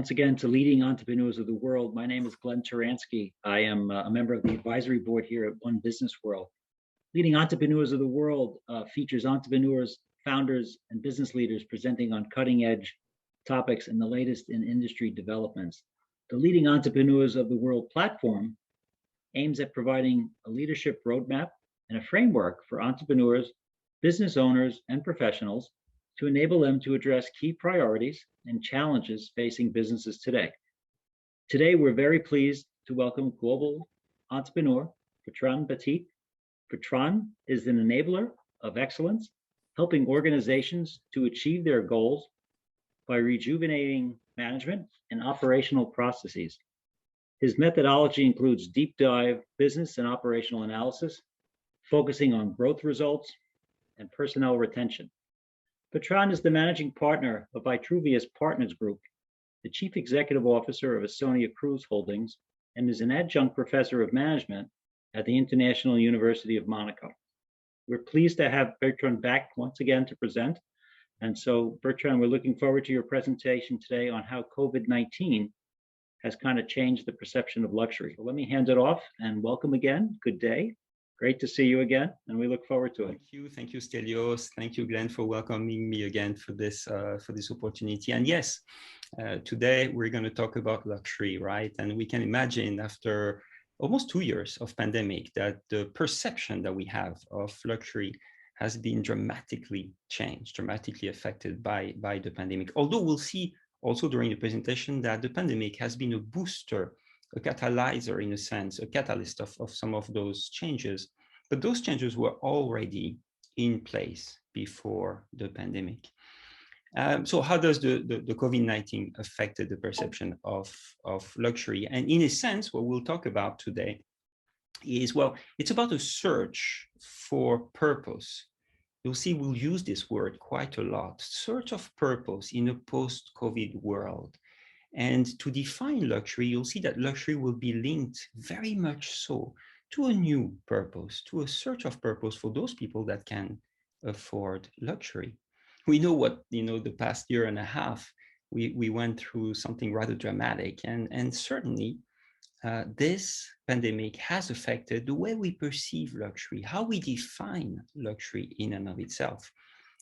once again to Leading Entrepreneurs of the World. My name is Glenn Turansky. I am a member of the advisory board here at One Business World. Leading Entrepreneurs of the World features entrepreneurs, founders, and business leaders presenting on cutting-edge topics and the latest in industry developments. The Leading Entrepreneurs of the World platform aims at providing a leadership roadmap and a framework for entrepreneurs, business owners, and professionals to enable them to address key priorities and challenges facing businesses today. Today, we're very pleased to welcome global entrepreneur Bertrand Petyt. Bertrand is an enabler of excellence, helping organizations to achieve their goals by rejuvenating management and operational processes. His methodology includes deep dive business and operational analysis, focusing on growth results and personnel retention. Bertrand is the managing partner of Vitruvius Partners Group, the chief executive officer of Ausonia Cruise Holdings, and is an adjunct professor of management at the International University of Monaco. We're pleased to have Bertrand back once again to present. And so, Bertrand, we're looking forward to your presentation today on how COVID-19 has kind of changed the perception of luxury. So let me hand it off and welcome again. Good day. Great to see you again, and we look forward to it. Thank you, Stelios. Thank you, Glenn, for welcoming me again for this opportunity. And yes, today we're going to talk about luxury, right? And we can imagine after almost 2 years of pandemic that the perception that we have of luxury has been dramatically changed, dramatically affected by the pandemic. Although we'll see also during the presentation that the pandemic has been a booster, a catalyzer in a sense, a catalyst of some of those changes. But those changes were already in place before the pandemic. So how does the COVID-19 affected the perception of luxury? And in a sense, what we'll talk about today is, well, it's about a search for purpose. You'll see we'll use this word quite a lot, search of purpose in a post-COVID world. And to define luxury, you'll see that luxury will be linked very much so to a new purpose, to a search of purpose for those people that can afford luxury. We know what, the past year and a half, we went through something rather dramatic. And certainly this pandemic has affected the way we perceive luxury, how we define luxury in and of itself.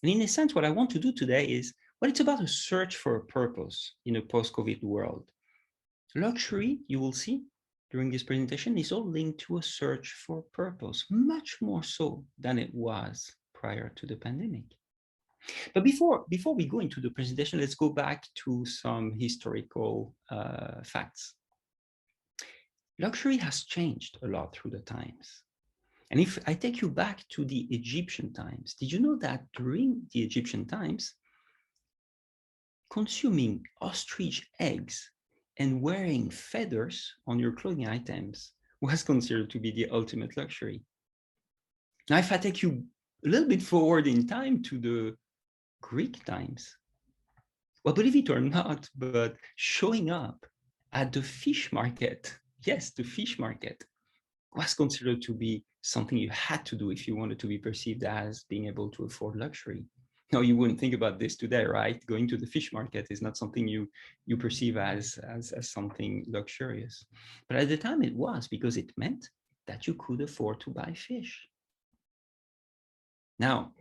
And in a sense, what I want to do today is, well, it's about a search for a purpose in a post-COVID world. Luxury, you will see during this presentation, is all linked to a search for purpose, much more so than it was prior to the pandemic. But before we go into the presentation, let's go back to some historical facts. Luxury has changed a lot through the times. And if I take you back to the Egyptian times, did you know that during the Egyptian times, consuming ostrich eggs and wearing feathers on your clothing items was considered to be the ultimate luxury? Now, if I take you a little bit forward in time to the Greek times, well, believe it or not, but showing up at the fish market, yes, the fish market, was considered to be something you had to do if you wanted to be perceived as being able to afford luxury. Now, you wouldn't think about this today, right? Going to the fish market is not something you perceive as something luxurious. But at the time it was, because it meant that you could afford to buy fish. Now,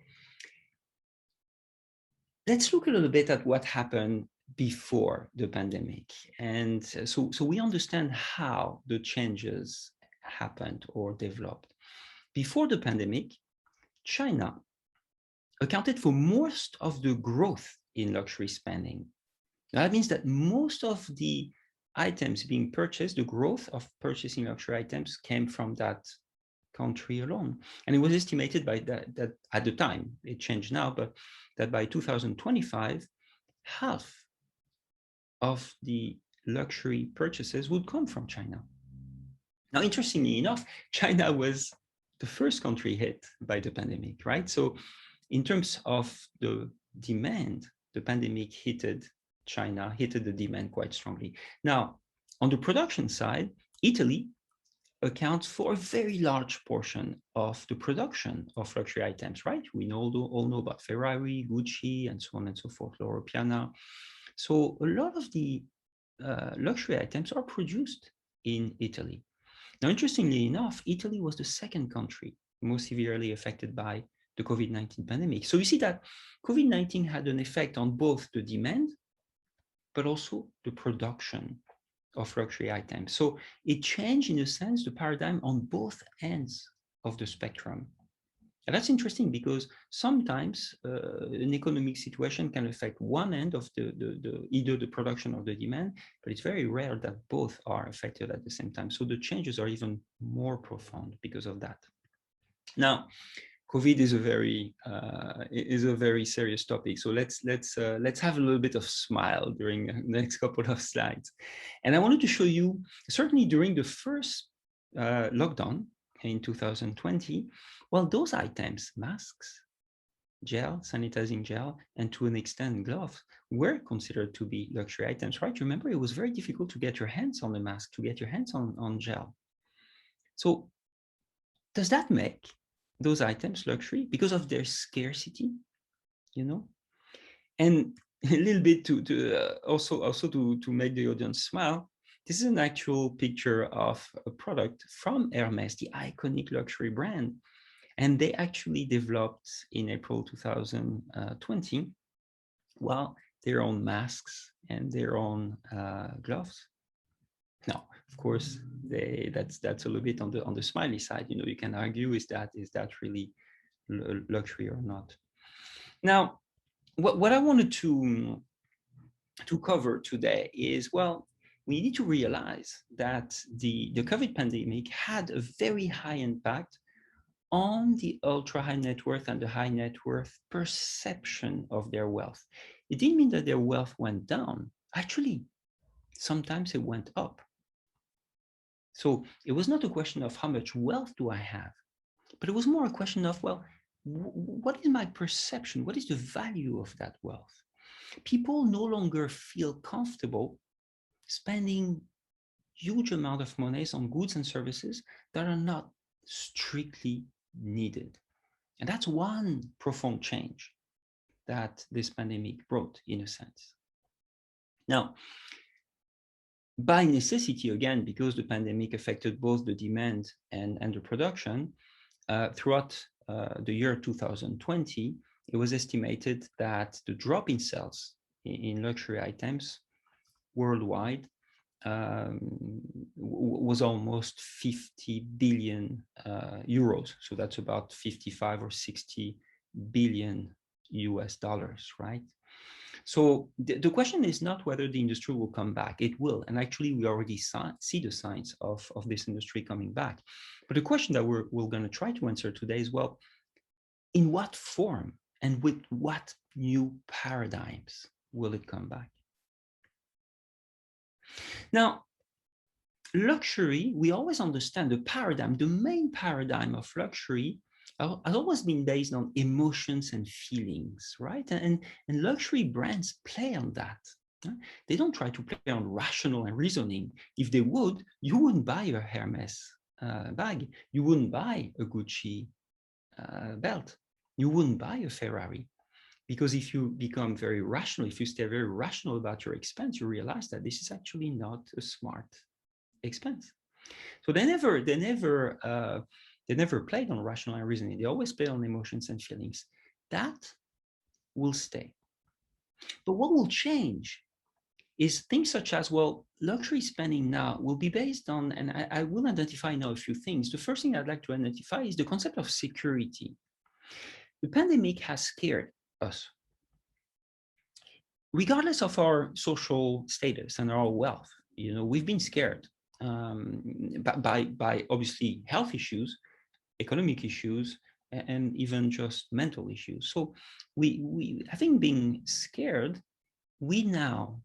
let's look a little bit at what happened before the pandemic. And so we understand how the changes happened or developed. Before the pandemic, China accounted for most of the growth in luxury spending. Now, that means that most of the items being purchased, the growth of purchasing luxury items came from that country alone. And it was estimated by that at the time, it changed now, but that by 2025, half of the luxury purchases would come from China. Now, interestingly enough, China was the first country hit by the pandemic, right? So in terms of the demand, the pandemic hit China, hit the demand quite strongly. Now, on the production side, Italy accounts for a very large portion of the production of luxury items, right? We all know about Ferrari, Gucci, and so on and so forth, Loro Piana. So a lot of the luxury items are produced in Italy. Now, interestingly enough, Italy was the second country most severely affected by the COVID-19 pandemic. So you see that COVID-19 had an effect on both the demand, but also the production of luxury items. So it changed, in a sense, the paradigm on both ends of the spectrum. And that's interesting because sometimes an economic situation can affect one end of either the production or the demand, but it's very rare that both are affected at the same time. So the changes are even more profound because of that. Now, COVID is a very serious topic. So let's have a little bit of smile during the next couple of slides. And I wanted to show you, certainly during the first lockdown in 2020, well, those items, masks, gel, sanitizing gel, and to an extent gloves, were considered to be luxury items, right? Remember, it was very difficult to get your hands on the mask, to get your hands on gel. So does that make those items luxury because of their scarcity, you know? And a little bit also to make the audience smile, this is an actual picture of a product from Hermès, the iconic luxury brand. And they actually developed in April 2020, well, their own masks and their own gloves. Now, of course, that's a little bit on the smiley side. You know, you can argue, is that really luxury or not? Now, what I wanted to cover today is, well, we need to realize that the COVID pandemic had a very high impact on the ultra high net worth and the high net worth perception of their wealth. It didn't mean that their wealth went down. Actually, sometimes it went up. So it was not a question of how much wealth do I have, but it was more a question of, well, what is my perception? What is the value of that wealth? People no longer feel comfortable spending huge amount of monies on goods and services that are not strictly needed. And that's one profound change that this pandemic brought, in a sense. Now, by necessity, again, because the pandemic affected both the demand and the production, throughout the year 2020, it was estimated that the drop in sales in luxury items worldwide was almost 50 billion euros. So that's about 55 or 60 billion US dollars, right? So the question is not whether the industry will come back. It will. And actually, we already see the signs of this industry coming back. But the question that we're going to try to answer today is, well, in what form and with what new paradigms will it come back? Now, luxury, we always understand the paradigm, the main paradigm of luxury has always been based on emotions and feelings, right? And luxury brands play on that. They don't try to play on rational and reasoning. If they would, you wouldn't buy a Hermès bag. You wouldn't buy a Gucci belt. You wouldn't buy a Ferrari. Because if you become very rational, if you stay very rational about your expense, you realize that this is actually not a smart expense. So they never played on rational and reasoning. They always played on emotions and feelings. That will stay. But what will change is things such as, well, luxury spending now will be based on, and I will identify now a few things. The first thing I'd like to identify is the concept of security. The pandemic has scared us. Regardless of our social status and our wealth, you know, we've been scared by obviously health issues, economic issues, and even just mental issues. So we having been scared, we now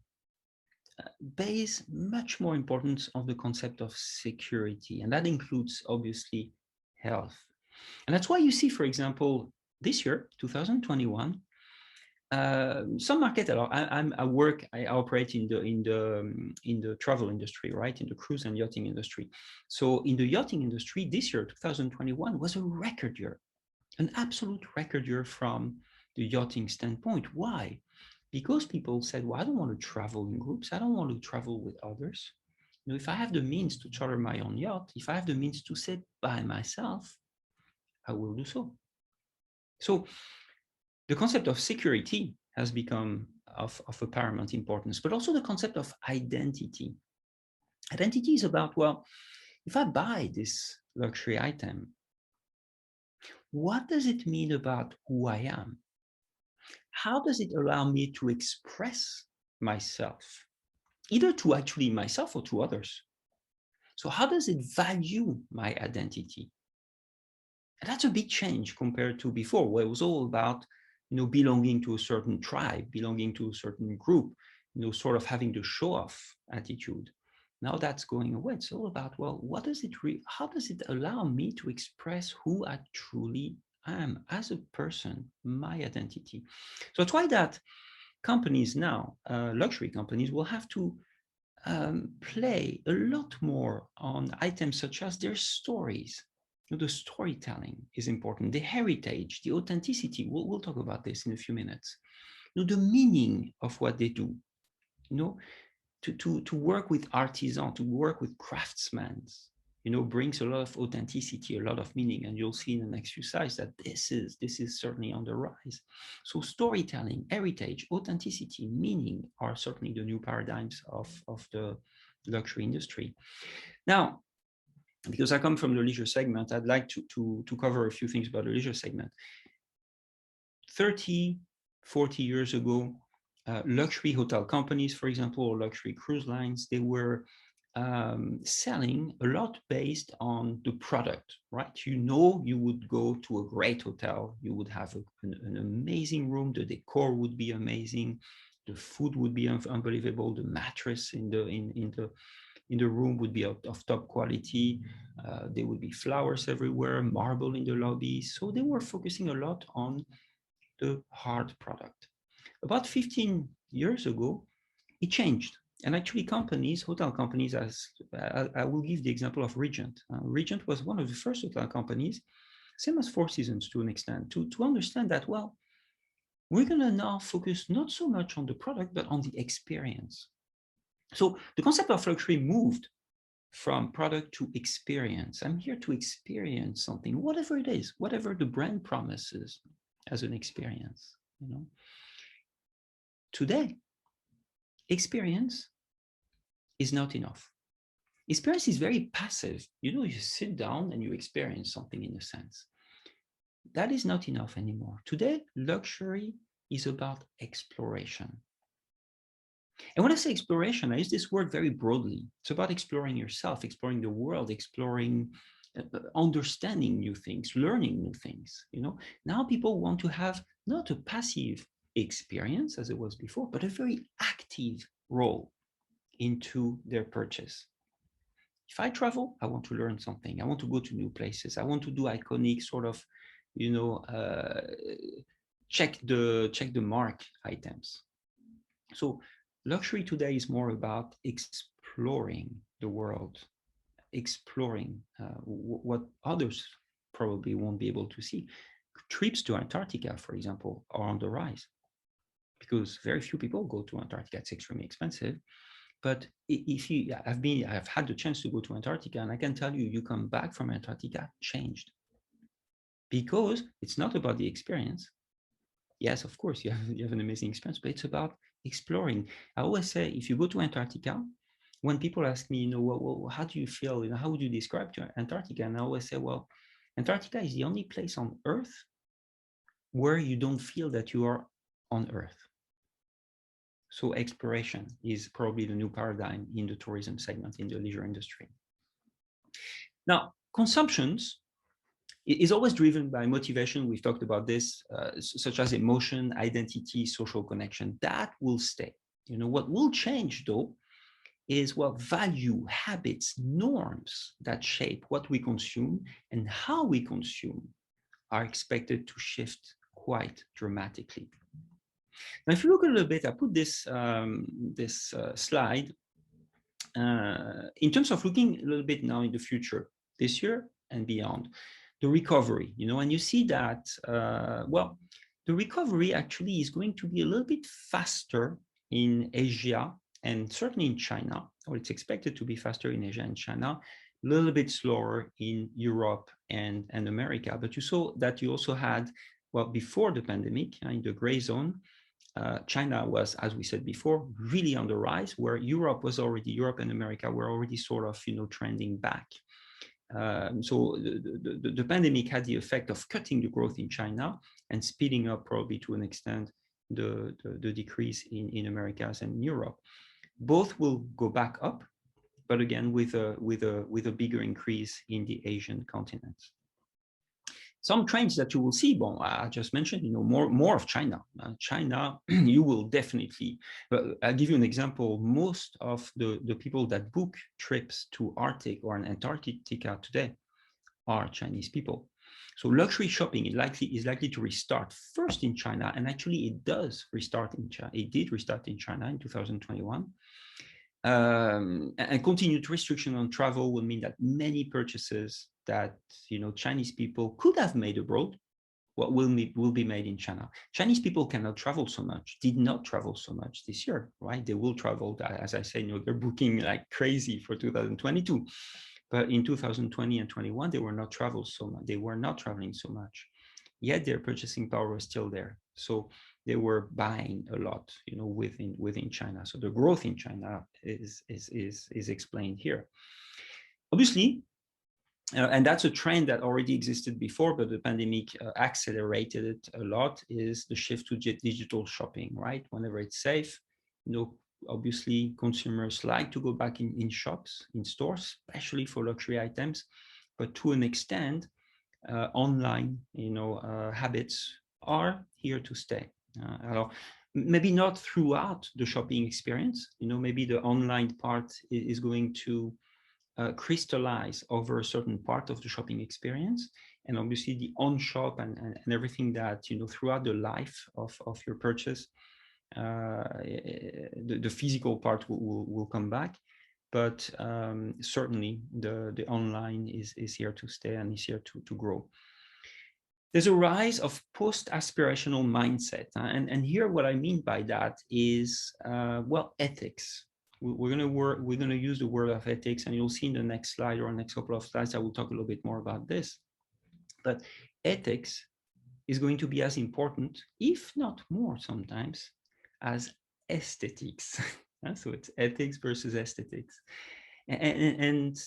base much more importance on the concept of security, and that includes obviously health. And that's why you see, for example, this year, 2021, some market. I operate in the travel industry, right? In the cruise and yachting industry. So in the yachting industry, this year, 2021, was a record year, an absolute record year from the yachting standpoint. Why? because people said, well, I don't want to travel in groups. I don't want to travel with others. You know, if I have the means to charter my own yacht, if I have the means to sit by myself, I will do so. So the concept of security has become of a paramount importance, but also the concept of identity. Identity is about, well, if I buy this luxury item, what does it mean about who I am? How does it allow me to express myself, either to actually myself or to others? So how does it value my identity? And that's a big change compared to before, where it was all about, you know, belonging to a certain tribe, belonging to a certain group, you know, sort of having the show-off attitude. Now that's going away. It's all about, well, what does it how does it allow me to express who I truly am as a person, my identity? So that's why that companies now, luxury companies, will have to play a lot more on items such as their stories. You know, the storytelling is important, the heritage, the authenticity. We'll talk about this in a few minutes. You know, the meaning of what they do. You know, to work with artisans, to work with craftsmen, you know, brings a lot of authenticity, a lot of meaning, and you'll see in the next few slides that this is certainly on the rise. So storytelling, heritage, authenticity, meaning are certainly the new paradigms of the luxury industry. Now, because I come from the leisure segment, I'd like to cover a few things about the leisure segment. 30, 40 years ago, luxury hotel companies, for example, or luxury cruise lines, they were selling a lot based on the product, right? You know, you would go to a great hotel, you would have an amazing room, the decor would be amazing, the food would be unbelievable, the mattress in the room would be of top quality, there would be flowers everywhere, marble in the lobby. So they were focusing a lot on the hard product. About 15 years ago, it changed. And actually companies, hotel companies, as I will give the example of Regent. Regent was one of the first hotel companies, same as Four Seasons to an extent, to understand that, well, we're going to now focus not so much on the product, but on the experience. So the concept of luxury moved from product to experience. I'm here to experience something, whatever it is, whatever the brand promises as an experience, you know. Today, experience is not enough. Experience is very passive. You know, you sit down and you experience something in a sense. That is not enough anymore. Today, luxury is about exploration. And when I say exploration, I use this word very broadly. It's about exploring yourself, exploring the world, exploring, understanding new things, learning new things. You know, now people want to have not a passive experience as it was before, but a very active role into their purchase. If I travel, I want to learn something. I want to go to new places. I want to do iconic sort of, you know, check the mark items. So luxury today is more about exploring the world, exploring what others probably won't be able to see. Trips to Antarctica, for example, are on the rise because very few people go to Antarctica. It's extremely expensive. But if you, I've had the chance to go to Antarctica, and I can tell you, you come back from Antarctica changed, because it's not about the experience. Yes, of course, you have an amazing experience, but it's about exploring. I always say, if you go to Antarctica, when people ask me, you know, well, how do you feel? You know, how would you describe Antarctica? And I always say, well, Antarctica is the only place on Earth where you don't feel that you are on Earth. So exploration is probably the new paradigm in the tourism segment, in the leisure industry. Now, consumptions is always driven by motivation. We've talked about this, such as emotion, identity, social connection. That will stay. You know, what will change though is what value, habits, norms that shape what we consume and how we consume are expected to shift quite dramatically. Now, if you look a little bit, I put this slide in terms of looking a little bit now in the future, this year and beyond, the recovery, you know, and you see that, well, the recovery actually is going to be a little bit faster in Asia and certainly in China, or it's expected to be faster in Asia and China, a little bit slower in Europe and America. But you saw that you also had, well, before the pandemic, in the gray zone, China was, as we said before, really on the rise, where Europe and America were already sort of, trending back. So the pandemic had the effect of cutting the growth in China and speeding up probably to an extent the decrease in Americas and Europe. Both will go back up, but again with a bigger increase in the Asian continent. Some trends that you will see, bon, I just mentioned, more of China. China, you will definitely, I'll give you an example. Most of the people that book trips to Arctic or Antarctica today are Chinese people. So luxury shopping is likely to restart first in China, and actually it does restart in China. It did restart in China in 2021. And continued restriction on travel will mean that many purchases that Chinese people could have made abroad, will be made in China. Chinese people cannot travel so much, did not travel so much this year, right? They will travel, as I say, they're booking like crazy for 2022. But in 2020 and 21, they were not traveling so much. Yet their purchasing power was still there. So they were buying a lot, within China. So the growth in China is explained here. Obviously, and that's a trend that already existed before, but the pandemic accelerated it a lot, is the shift to digital shopping, right? Whenever it's safe, obviously consumers like to go back in shops, in stores, especially for luxury items, but to an extent, online, habits are here to stay. Maybe not throughout the shopping experience, maybe the online part is going to crystallize over a certain part of the shopping experience, and obviously the on-shop and everything that throughout the life of your purchase, the physical part will come back, but certainly the online is here to stay and is here to grow. There's a rise of post-aspirational mindset, and here what I mean by that is ethics. We're going to use the word of ethics, and you'll see in the next slide or next couple of slides, I will talk a little bit more about this. But ethics is going to be as important, if not more sometimes, as aesthetics. So it's ethics versus aesthetics. And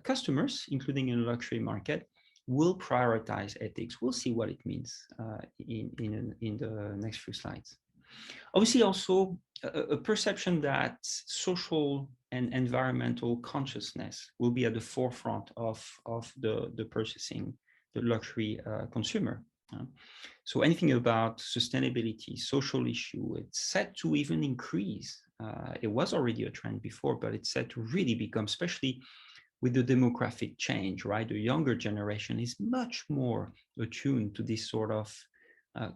customers, including in the luxury market, will prioritize ethics. We'll see what it means in the next few slides. Obviously, also a perception that social and environmental consciousness will be at the forefront of the purchasing, the luxury consumer. So anything about sustainability, social issue, it's set to even increase. It was already a trend before, but it's set to really become, especially with the demographic change, right? The younger generation is much more attuned to this sort of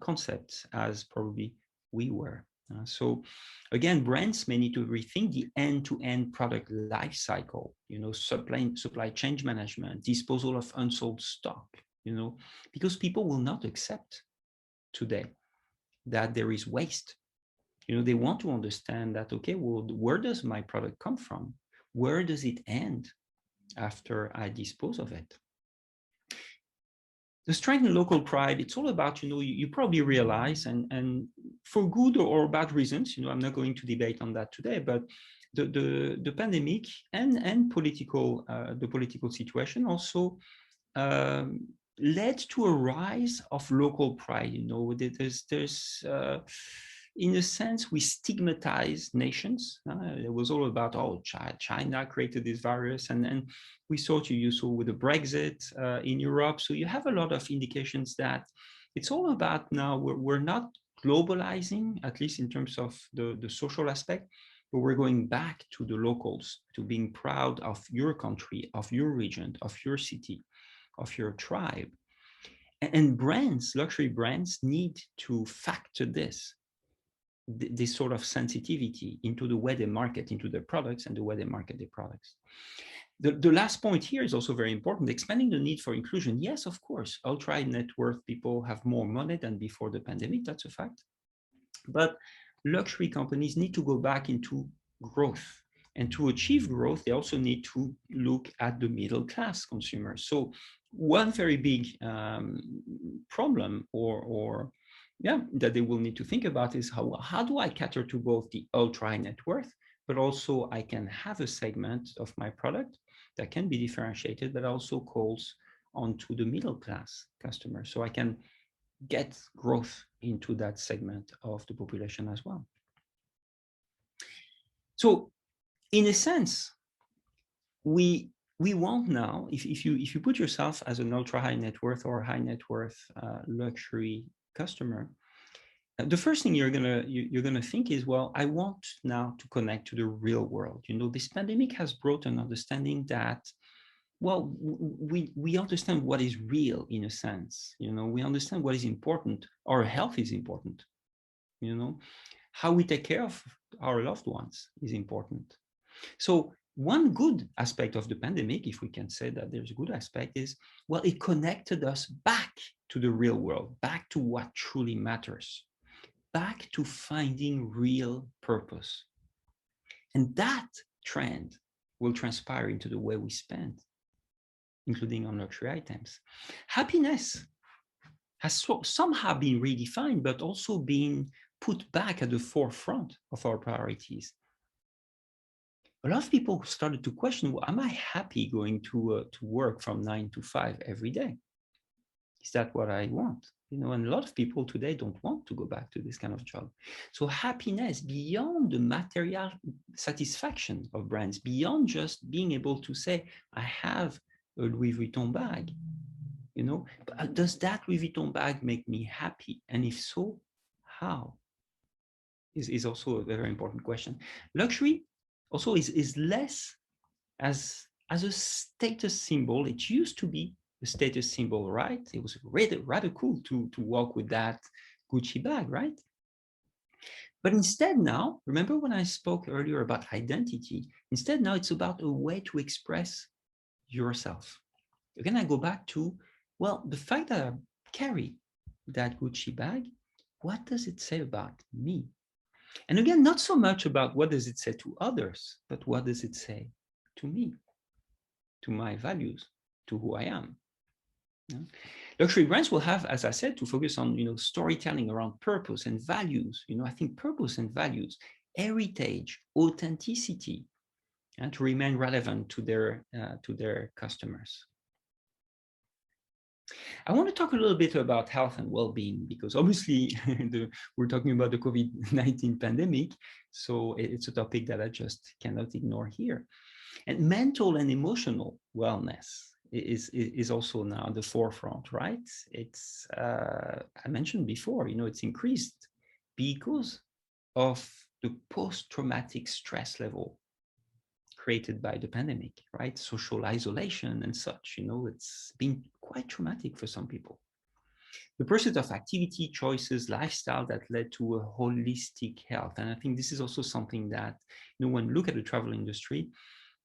concepts as probably we were. So again, brands may need to rethink the end-to-end product life cycle, supply chain management, disposal of unsold stock, because people will not accept today that there is waste. They want to understand that, okay, well, where does my product come from? Where does it end after I dispose of it? The strength in local pride, it's all about, you probably realize, and for good or bad reasons, I'm not going to debate on that today, but the pandemic and the political situation also led to a rise of local pride. There's in a sense, we stigmatize nations. It was all about, China created this virus, and we saw with the Brexit in Europe. So you have a lot of indications that it's all about now, we're not globalizing, at least in terms of the social aspect, but we're going back to the locals, to being proud of your country, of your region, of your city, of your tribe. And brands, luxury brands, need to factor this sort of sensitivity into the way they market, into their products and the way they market their products. The last point here is also very important, expanding the need for inclusion. Yes, of course, ultra net worth people have more money than before the pandemic, that's a fact. But luxury companies need to go back into growth. And to achieve growth, they also need to look at the middle class consumers. So one very big problem that they will need to think about is how do I cater to both the ultra net worth, but also I can have a segment of my product that can be differentiated, but also calls onto the middle class customer. So I can get growth into that segment of the population as well. So in a sense, we want now, if you put yourself as an ultra high net worth or high net worth luxury customer, the first thing you're gonna think is, well, I want now to connect to the real world. You know, this pandemic has brought an understanding that, well, we understand what is real in a sense. You know, we understand what is important. Our health is important. You know, how we take care of our loved ones is important. So one good aspect of the pandemic, if we can say that there's a good aspect, is, well, it connected us back to the real world, back to what truly matters, back to finding real purpose. And that trend will transpire into the way we spend, including on luxury items. Happiness has somehow been redefined, but also been put back at the forefront of our priorities. A lot of people started to question, well, am I happy going to work from 9 to 5 every day? Is that what I want? You know, and a lot of people today don't want to go back to this kind of job. So happiness beyond the material satisfaction of brands, beyond just being able to say, I have a Louis Vuitton bag, you know, but does that Louis Vuitton bag make me happy? And if so, how? Is also a very important question. Luxury also is less as a status symbol. It used to be a status symbol, right? It was rather cool to walk with that Gucci bag, right? But instead now, remember when I spoke earlier about identity, instead now it's about a way to express yourself. Again, I go back to, well, the fact that I carry that Gucci bag, what does it say about me? And again, not so much about what does it say to others, but what does it say to me, to my values, to who I am. Yeah. Luxury brands will have, as I said, to focus on, you know, storytelling around purpose and values. You know, I think purpose and values, heritage, authenticity, and to remain relevant to their customers. I want to talk a little bit about health and well-being, because obviously we're talking about the COVID-19 pandemic, so it's a topic that I just cannot ignore here. And mental and emotional wellness is also now at the forefront, right? It's, I mentioned before, you know, it's increased because of the post-traumatic stress level created by the pandemic, right? Social isolation and such, you know, it's been quite traumatic for some people. The pursuit of activity, choices, lifestyle that led to a holistic health. And I think this is also something that, you know, when you look at the travel industry,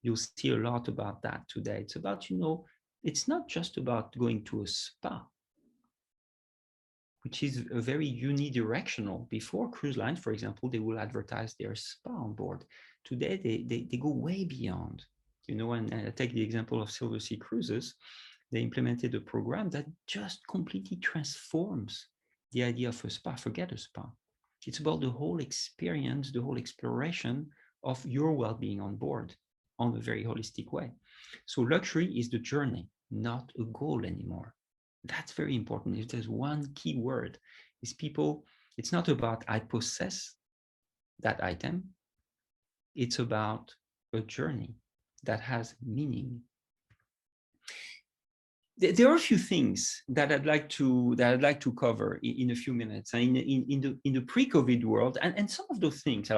you'll see a lot about that today. It's about, you know, it's not just about going to a spa, which is a very unidirectional. Before cruise lines, for example, they will advertise their spa on board. Today, they go way beyond, you know, and I take the example of Silver Sea Cruises. They implemented a program that just completely transforms the idea of a spa. Forget a spa. It's about the whole experience, the whole exploration of your well-being on board on a very holistic way. So luxury is the journey, not a goal anymore. That's very important. If there's one key word, is people, it's not about I possess that item. It's about a journey that has meaning. There are a few things that I'd like to cover in a few minutes. In the pre-COVID world, and some of those things,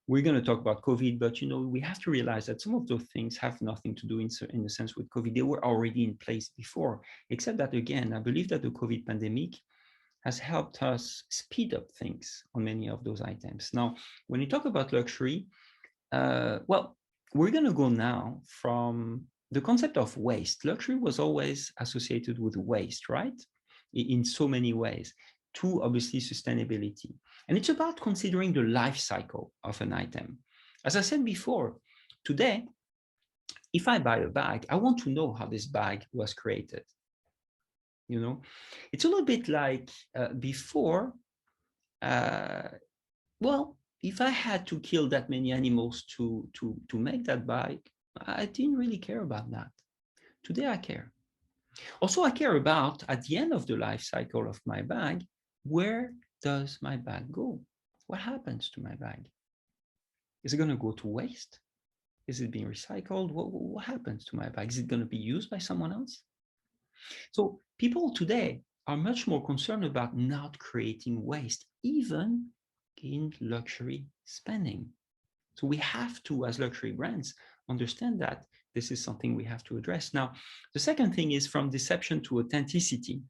we're going to talk about COVID, but you know, we have to realize that some of those things have nothing to do in a sense with COVID. They were already in place before, except that again, I believe that the COVID pandemic has helped us speed up things on many of those items. Now, when you talk about luxury, well, we're going to go now from the concept of waste. Luxury was always associated with waste, right? In so many ways, to obviously sustainability. And it's about considering the life cycle of an item. As I said before, today, if I buy a bag, I want to know how this bag was created. You know, it's a little bit like before, well, if I had to kill that many animals to make that bag, I didn't really care about that. Today I care. Also, I care about, at the end of the life cycle of my bag, where does my bag go? What happens to my bag? Is it going to go to waste? Is it being recycled? What happens to my bag? Is it going to be used by someone else? So people today are much more concerned about not creating waste, even in luxury spending. So we have to, as luxury brands, understand that this is something we have to address. Now, the second thing is from deception to authenticity.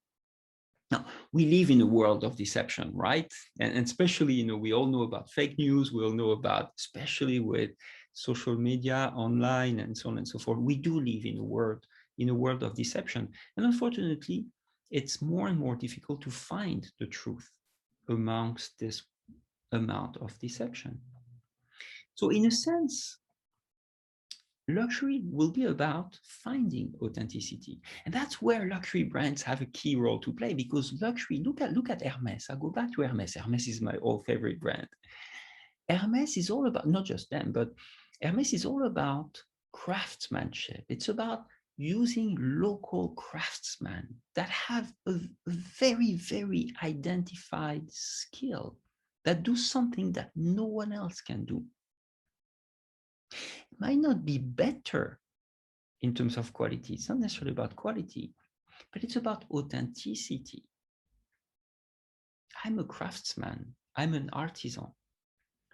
Now, we live in a world of deception, right? And especially, we all know about fake news. We all know about, especially with social media, online, and so on and so forth. We do live in a world of deception. And unfortunately, it's more and more difficult to find the truth amongst this amount of deception. So in a sense, luxury will be about finding authenticity. And that's where luxury brands have a key role to play, because luxury, look at Hermes. I go back to Hermes. Hermes is my old favorite brand. Hermes is all about, not just them, but Hermes is all about craftsmanship. It's about using local craftsmen that have a very, very identified skill, that do something that no one else can do. It might not be better in terms of quality. It's not necessarily about quality, but it's about authenticity. I'm a craftsman. I'm an artisan.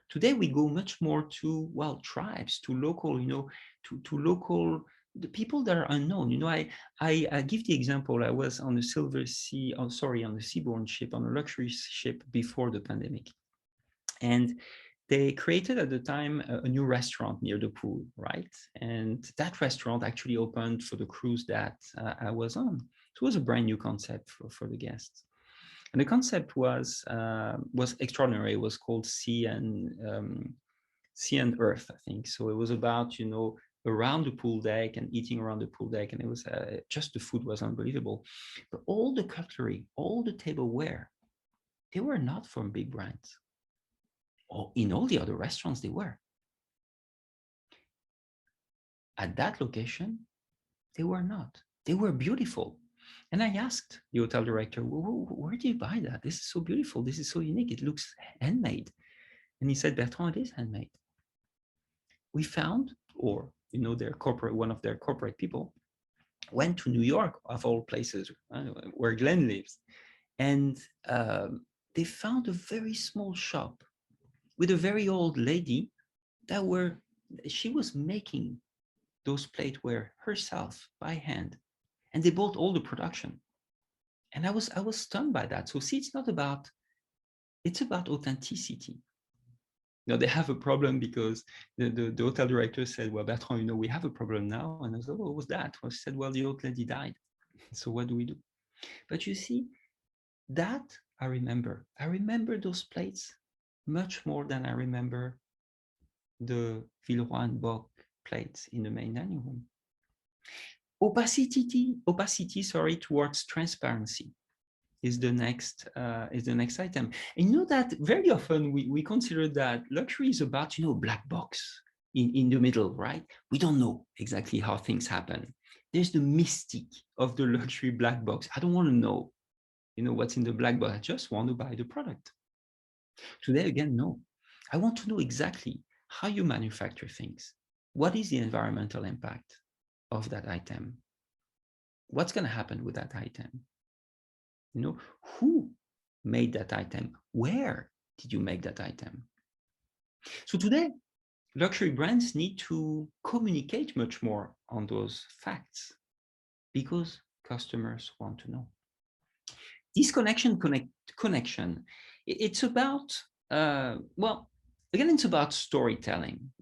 Today we go much more to, well, tribes, to local, to local, the people that are unknown. I give the example. I was on a on a seaborne ship, on a luxury ship before the pandemic, and they created at the time a new restaurant near the pool, right? And that restaurant actually opened for the cruise that I was on. So it was a brand new concept for the guests. And the concept was extraordinary. It was called Sea and Earth, I think. So it was about, around the pool deck and eating around the pool deck. And it was just, the food was unbelievable. But all the cutlery, all the tableware, they were not from big brands. In all the other restaurants, they were. At that location, they were not. They were beautiful. And I asked the hotel director, where do you buy that? This is so beautiful. This is so unique. It looks handmade. And he said, Bertrand, it is handmade. We found, or one of their corporate people went to New York, of all places, where Glenn lives. And they found a very small shop with a very old lady she was making those plateware herself by hand, and they bought all the production. And I was stunned by that. So see, it's about authenticity. Now they have a problem because the hotel director said, well, Bertrand, we have a problem now. And I said, what was that? Well, she said, well, the old lady died. So what do we do? But you see, that I remember those plates much more than I remember the Villeroy and Boch plates in the main dining room. Opacity, towards transparency is the next item. And that very often we consider that luxury is about, black box in the middle, right? We don't know exactly how things happen. There's the mystique of the luxury black box. I don't want to know, what's in the black box. I just want to buy the product. Today, again, no. I want to know exactly how you manufacture things. What is the environmental impact of that item? What's going to happen with that item? Who made that item? Where did you make that item? So today, luxury brands need to communicate much more on those facts because customers want to know. This connection, it's about, again, it's about storytelling.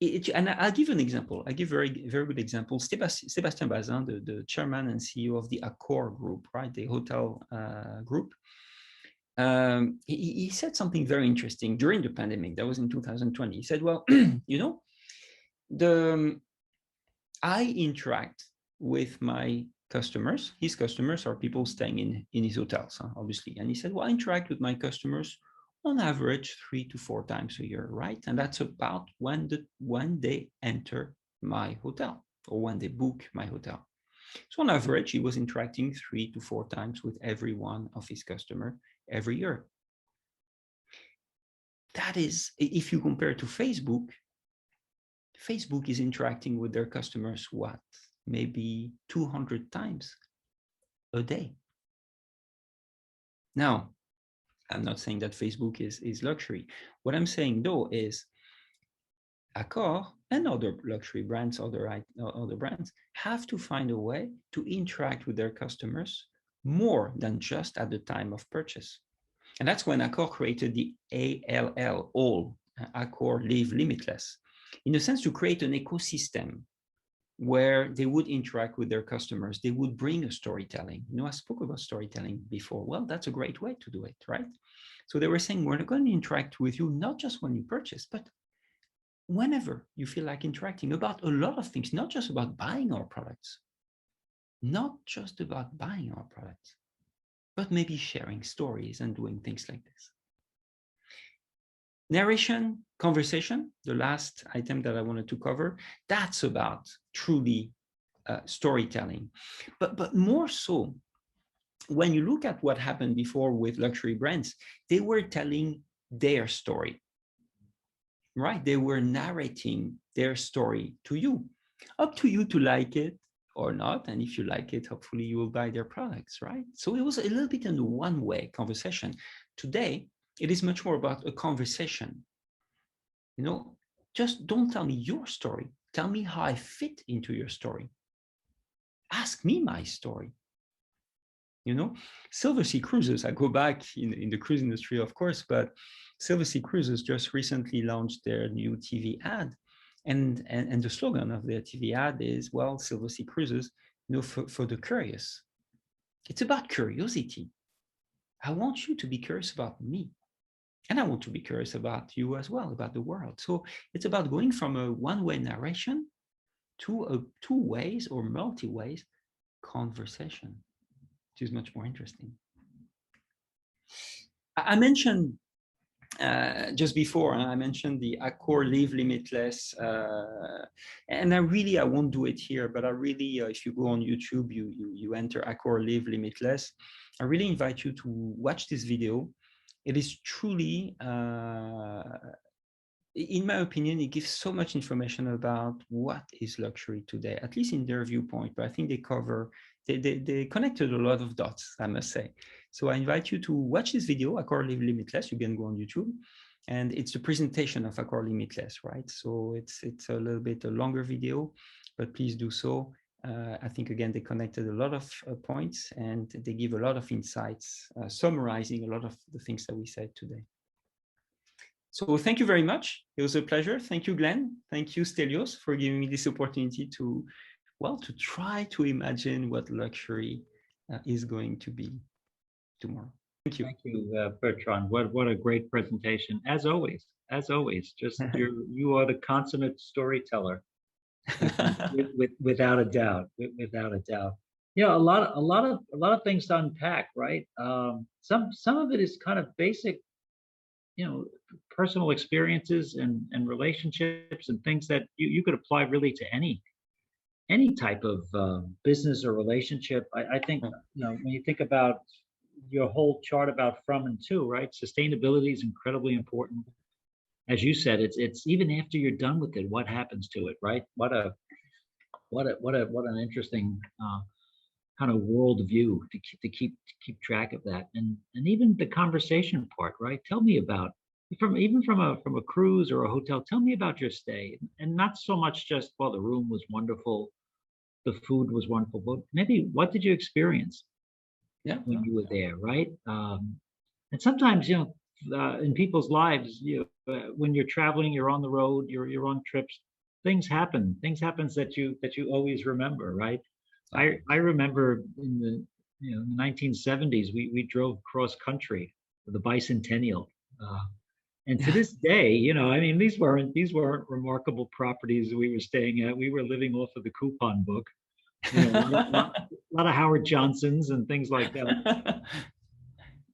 and I'll give an example. I give very good example. Sébastien Bazin, the chairman and CEO of the Accor Group, right, the hotel group. He said something very interesting during the pandemic. That was in 2020. He said, well, you know, I interact with my customers. His customers are people staying in his hotels, obviously. And he said, well, I interact with my customers on average 3 to 4 times a year, right? And that's about when they enter my hotel or when they book my hotel. So on average, he was interacting 3 to 4 times with every one of his customers every year. That is, if you compare to Facebook, Facebook is interacting with their customers, what, maybe 200 times a day. Now, I'm not saying that Facebook is luxury. What I'm saying though is Accor and other luxury brands, other brands have to find a way to interact with their customers more than just at the time of purchase. And that's when Accor created the ALL, all, Accor Live Limitless, in a sense to create an ecosystem where they would interact with their customers. They would bring a storytelling. You know, I spoke about storytelling before. Well, that's a great way to do it, right? So they were saying, we're going to interact with you, not just when you purchase, but whenever you feel like interacting about a lot of things, not just about buying our products, but maybe sharing stories and doing things like this. Narration, conversation, the last item that I wanted to cover, that's about truly storytelling. But more so, when you look at what happened before with luxury brands, they were telling their story, right? They were narrating their story to you. Up to you to like it or not. And if you like it, hopefully you will buy their products, right? So it was a little bit in a one-way conversation. Today, it is much more about a conversation. You know, just don't tell me your story. Tell me how I fit into your story. Ask me my story. You know, Silversea Cruises, I go back in the cruise industry, of course, but Silversea Cruises just recently launched their new TV ad. And the slogan of their TV ad is, well, Silversea Cruises, you know, for the curious. It's about curiosity. I want you to be curious about me. And I want to be curious about you as well, about the world. So it's about going from a one-way narration to a two ways or multi-ways conversation, which is much more interesting. I mentioned just before, I mentioned the Accor Live Limitless, and I won't do it here, but I really, if you go on YouTube, you enter Accor Live Limitless, I really invite you to watch this video. It is truly, in my opinion, it gives so much information about what is luxury today, at least in their viewpoint, but I think they connected a lot of dots, I must say. So I invite you to watch this video, Accor Live Limitless. You can go on YouTube, and it's the presentation of Accor Limitless, right? So it's a little bit a longer video, but please do so. I think, again, they connected a lot of points, and they give a lot of insights, summarizing a lot of the things that we said today. So thank you very much. It was a pleasure. Thank you, Glenn. Thank you, Stelios, for giving me this opportunity to, well, to try to imagine what luxury is going to be tomorrow. Thank you. Thank you, Bertrand. What a great presentation. As always, just you are the consummate storyteller. without a doubt, Yeah, a lot of things to unpack, right? Some of it is kind of basic, you know, personal experiences and relationships and things that you could apply really to any type of business or relationship. I think, you know, when you think about your whole chart about from and to, right? Sustainability is incredibly important. As you said, it's even after you're done with it, what happens to it, right? What an interesting kind of worldview to keep track of that, and even the conversation part, right? Tell me about from a cruise or a hotel. Tell me about your stay, and not so much just, well, the room was wonderful, the food was wonderful, but maybe what did you experience when you were there, right? And sometimes, you know, in people's lives, when you're traveling, you're on the road, you're on trips, things happen. Things happens that you always remember, right? I remember in the 1970s, we drove cross country for the bicentennial. And to this day, I mean, these weren't remarkable properties we were staying at. We were living off of the coupon book, a lot of Howard Johnsons and things like that.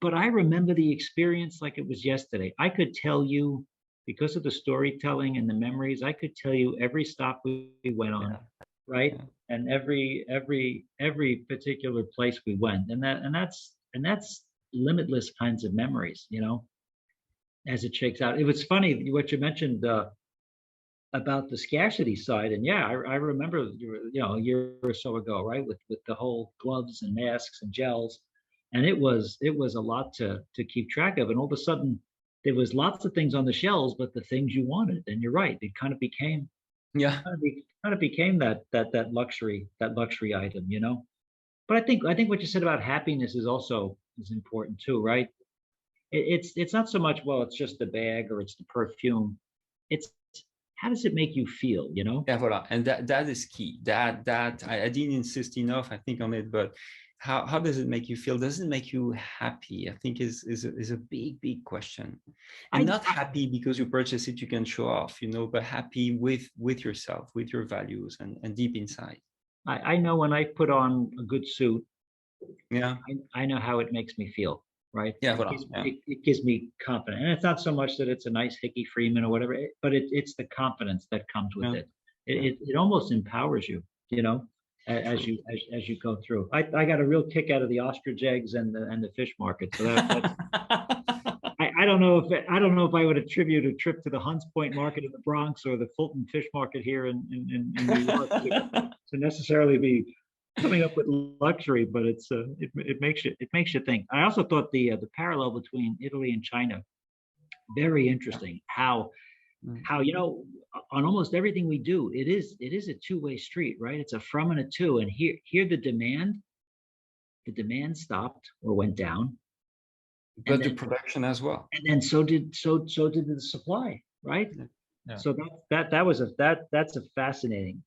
But I remember the experience like it was yesterday. I could tell you, because of the storytelling and the memories, I could tell you every stop we went on, right? Yeah. And every particular place we went, and that's limitless kinds of memories, as it shakes out. It was funny what you mentioned about the scarcity side, and yeah, I remember a year or so ago, right, with the whole gloves and masks and gels, and it was a lot to keep track of, and all of a sudden there was lots of things on the shelves, but the things you wanted, and you're right, it kind of became Yeah. that luxury item, But I think what you said about happiness is important too, right? It's not so much, well, it's just the bag or it's the perfume. It's how does it make you feel, Yeah, voila. And that is key. That I didn't insist enough, I think, on it, but how does it make you feel? Does it make you happy? I think is a big question. And not happy because you purchase it, you can show off, but happy with yourself, with your values and deep inside. I know when I put on a good suit, Yeah. I know how it makes me feel, right? Yeah, It voila. gives, Yeah. it gives me confidence. And it's not so much that it's a nice Hickey Freeman or whatever, but it's the confidence that comes with Yeah. it. It almost empowers you, as you go through. I got a real kick out of the ostrich eggs and the fish market. So that's I don't know if I would attribute a trip to the Hunts Point market in the Bronx or the Fulton Fish Market here in New York to necessarily be coming up with luxury, but it makes you think. I also thought the parallel between Italy and China, very interesting. How on almost everything we do, it is a two-way street, right? It's a from and a to, and here the demand stopped or went down, But the production as well. and then so did the supply, right? Yeah. So that's a fascinating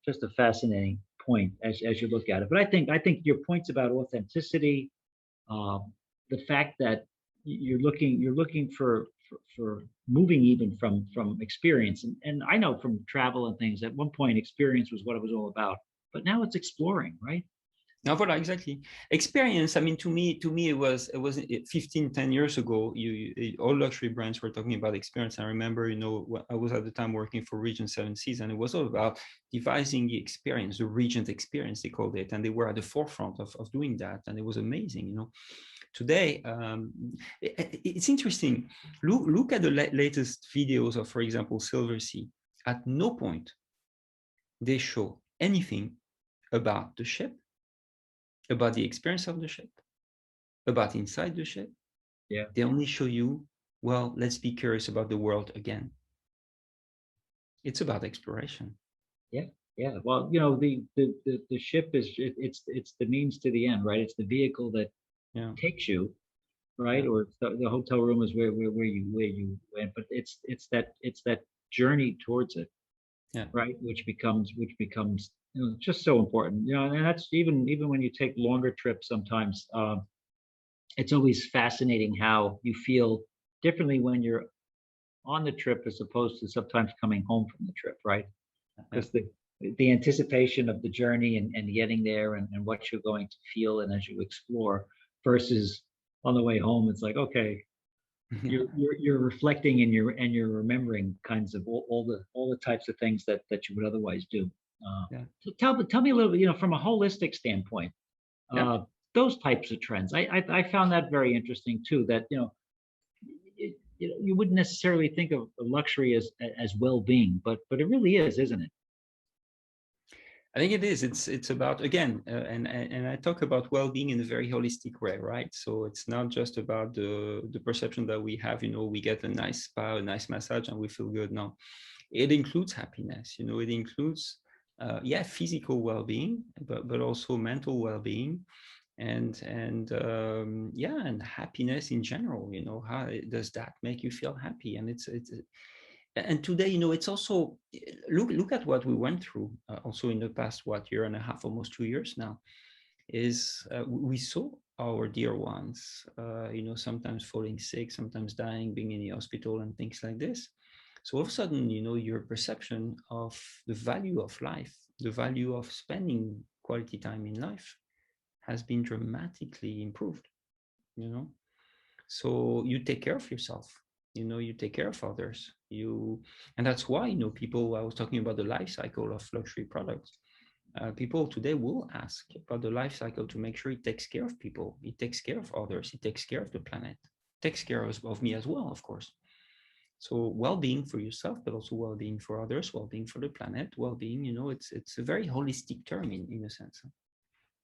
point as you look at it. But I think your points about authenticity, the fact that you're looking for moving even from experience, and I know from travel and things, at one point experience was what it was all about, but now it's exploring, right? No, voilà, exactly. Experience. I mean, to me, it was 10 years ago. All luxury brands were talking about experience. I remember, I was at the time working for Regent Seven Seas, and it was all about devising the experience, the Regent experience, they called it, and they were at the forefront of doing that, and it was amazing. Today, it's interesting. Look at the latest videos of, for example, Silversea. At no point they show anything about the ship, about the experience of the ship, about inside the ship. Yeah. They only show you, well, let's be curious about the world again. It's about exploration. Yeah. Well, the ship it's the means to the end, right? It's the vehicle that takes you, right? Or the hotel room is where you went, but it's that journey towards it, right? Which becomes just so important, and that's even when you take longer trips. Sometimes it's always fascinating how you feel differently when you're on the trip as opposed to sometimes coming home from the trip, right? Because the anticipation of the journey and getting there and what you're going to feel and as you explore versus on the way home, it's like, okay, you're reflecting and you're remembering kinds of all the types of things that you would otherwise do. So tell me a little bit, from a holistic standpoint, those types of trends. I found that very interesting too. That you wouldn't necessarily think of luxury as well-being, but it really is, isn't it? I think it is. It's about, again, and I talk about well-being in a very holistic way, right? So it's not just about the perception that we have, we get a nice spa, a nice massage, and we feel good. No, it includes happiness. It includes, physical well-being, but also mental well-being. yeah, and happiness in general. How does that make you feel happy? And and today, it's also look at what we went through also in the past year and a half, almost 2 years now. Is we saw our dear ones, sometimes falling sick, sometimes dying, being in the hospital, and things like this. So all of a sudden, your perception of the value of life, the value of spending quality time in life, has been dramatically improved. So you take care of yourself. You take care of others. And that's why people. I was talking about the life cycle of luxury products. People today will ask about the life cycle to make sure it takes care of people, it takes care of others, it takes care of the planet, it takes care of me as well, of course. So well-being for yourself, but also well-being for others, well-being for the planet, well-being, it's a very holistic term in a sense.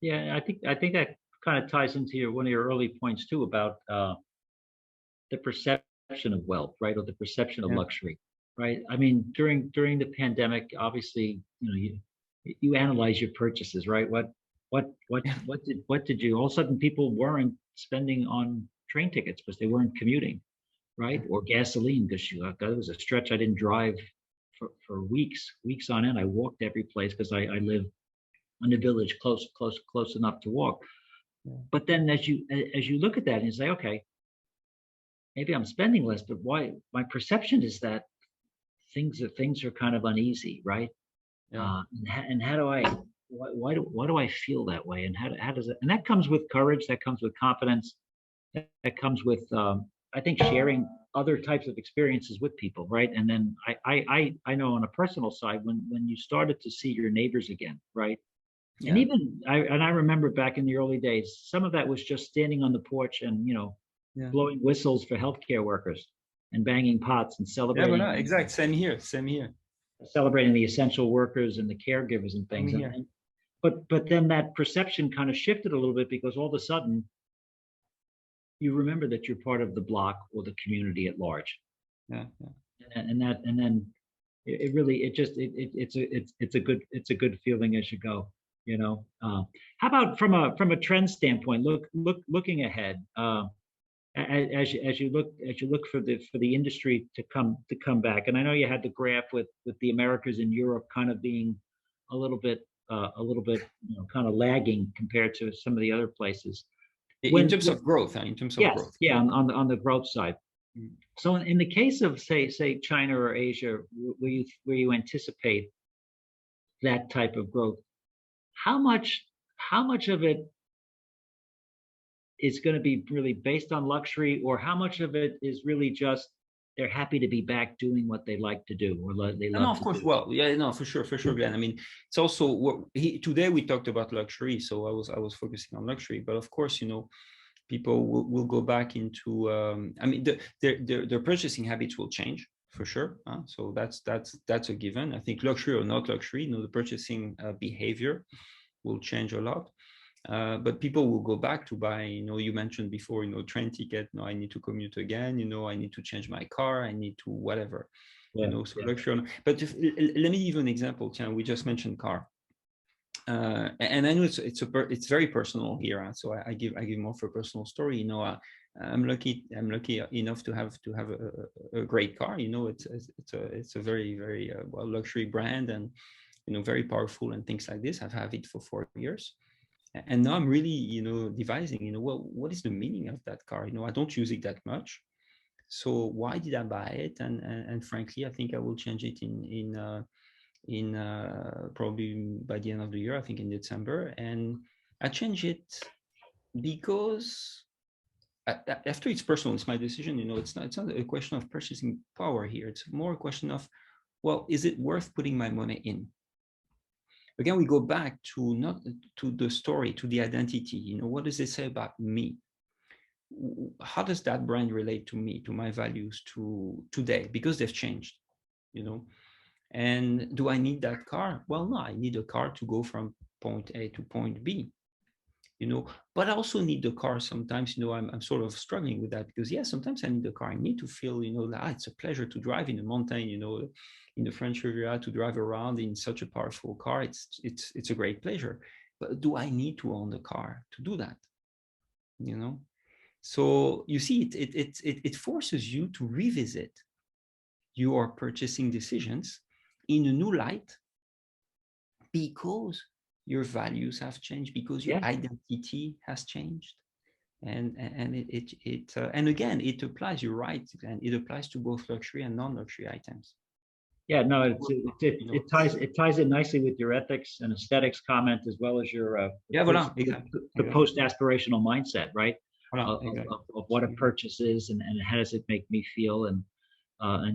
Yeah, I think that kind of ties into one of your early points too about the perception of wealth, right, or the perception of luxury, right? I mean, during the pandemic, obviously, you analyze your purchases, right? What did you? All of a sudden, people weren't spending on train tickets because they weren't commuting, right? Or gasoline, because that was a stretch I didn't drive for weeks on end. I walked every place because I live in a village close enough to walk. But then as you look at that and you say, okay, maybe I'm spending less, but why? My perception is that things are kind of uneasy, right? Yeah. And how do I? Why do I feel that way? And how does it? And that comes with courage. That comes with confidence. That comes with I think sharing other types of experiences with people, right? And then I know on a personal side when you started to see your neighbors again, right? And Yeah. even I remember back in the early days, some of that was just standing on the porch and blowing whistles for healthcare workers and banging pots and celebrating. Yeah, exact. Same here. Celebrating the essential workers and the caregivers and things. But then that perception kind of shifted a little bit because all of a sudden you remember that you're part of the block or the community at large. Yeah. And then it really it's a good feeling as you go. How about from a trend standpoint? Looking ahead. As you look for the industry to come back, and I know you had the graph with the Americas and Europe kind of being a little bit kind of lagging compared to some of the other places. In terms of growth, growth. Yeah, on the growth side. So in the case of say China or Asia, where you anticipate that type of growth, how much of it is going to be really based on luxury, or how much of it is really just they're happy to be back doing what they like to do or they love? No, of course. Well, yeah, no, for sure, Glenn. I mean, it's also today we talked about luxury, so I was focusing on luxury, but of course, people will go back into. I mean, their purchasing habits will change for sure. So that's a given. I think luxury or not luxury, the purchasing behavior will change a lot. But people will go back to buy, you mentioned before, train ticket. No, I need to commute again. I need to change my car. I need to whatever, so luxury. But let me give you an example. We just mentioned car. And I know it's very personal here. So I give more for a personal story. I'm lucky enough to have a great car. It's a very, very luxury brand and, very powerful and things like this. I've had it for 4 years. And now I'm really, devising, what is the meaning of that car? I don't use it that much. So why did I buy it? And frankly, I think I will change it in probably by the end of the year, I think in December. And I change it because after it's personal, it's my decision. It's not a question of purchasing power here. It's more a question of, well, is it worth putting my money in? Again, we go back to the story, to the identity. What does it say about me? How does that brand relate to me, to my values, to today? Because they've changed, And do I need that car? Well, no, I need a car to go from point A to point B, But I also need the car sometimes. I'm sort of struggling with that because, sometimes I need the car. I need to feel, that it's a pleasure to drive in the mountain, in the French Riviera, to drive around in such a powerful car. It's a great pleasure. but do I need to own the car to do that? You know, so you see, it forces you to revisit your purchasing decisions in a new light, because your values have changed, because your identity has changed. And again, it applies, you're right, and it applies to both luxury and non-luxury items. Yeah, no, it ties in nicely with your ethics and aesthetics comment, as well as your the post-aspirational mindset, right? Of what a purchase is, and how does it make me feel, and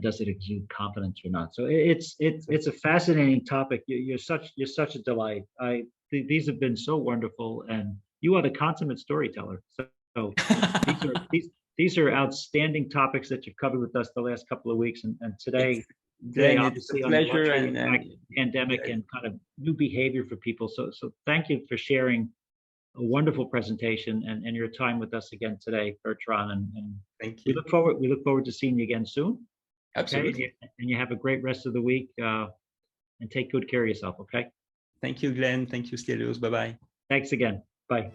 does it exude confidence or not? So it's a fascinating topic. You're such a delight. These have been so wonderful, and you are the consummate storyteller. So these are outstanding topics that you've covered with us the last couple of weeks, and today obviously on the luxury pandemic and kind of new behavior for people. So thank you for sharing a wonderful presentation and your time with us again today, Bertrand. And thank you. We look forward to seeing you again soon. Absolutely. Okay? And you have a great rest of the week, and take good care of yourself. Okay. Thank you, Glenn. Thank you, Stelios. Bye-bye. Thanks again. Bye.